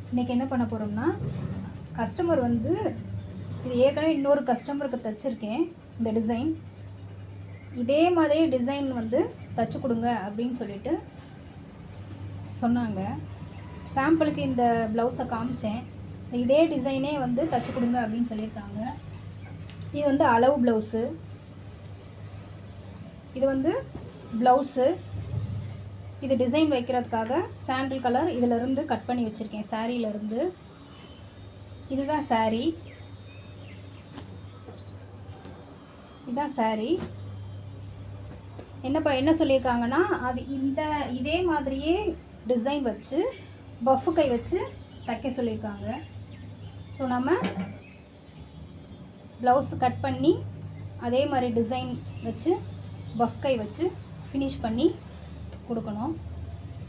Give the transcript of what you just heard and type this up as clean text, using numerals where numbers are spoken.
இன்றைக்கி என்ன பண்ண போகிறோம்னா, கஸ்டமர் வந்து இது ஏற்கனவே இன்னொரு கஸ்டமருக்கு தைச்சிருக்கேன். இந்த டிசைன் இதே மாதிரி டிசைன் வந்து தைச்சி கொடுங்க அப்படின்னு சொல்லிட்டு சொன்னாங்க. சாம்பிளுக்கு இந்த ப்ளவுஸை காமிச்சேன். இதே டிசைனே வந்து தைச்சி கொடுங்க அப்படின்னு சொல்லியிருக்காங்க. இது வந்து அளவு ப்ளவுஸு. இது வந்து ப்ளவுஸு. இது டிசைன் வைக்கிறதுக்காக சாண்டில் கலர் இதிலிருந்து கட் பண்ணி வச்சுருக்கேன். சாரீலேருந்து இதுதான் சாரீ. இதுதான் சாரீ. என்ன சொல்லியிருக்காங்கன்னா, அது இதே மாதிரியே டிசைன் வச்சு பஃப் கை வச்சு தைக்க சொல்லியிருக்காங்க. ஸோ நம்ம ப்ளவுஸ் கட் பண்ணி அதே மாதிரி டிசைன் வச்சு பஃப் கை வச்சு ஃபினிஷ் பண்ணி கொடுக்கணும்.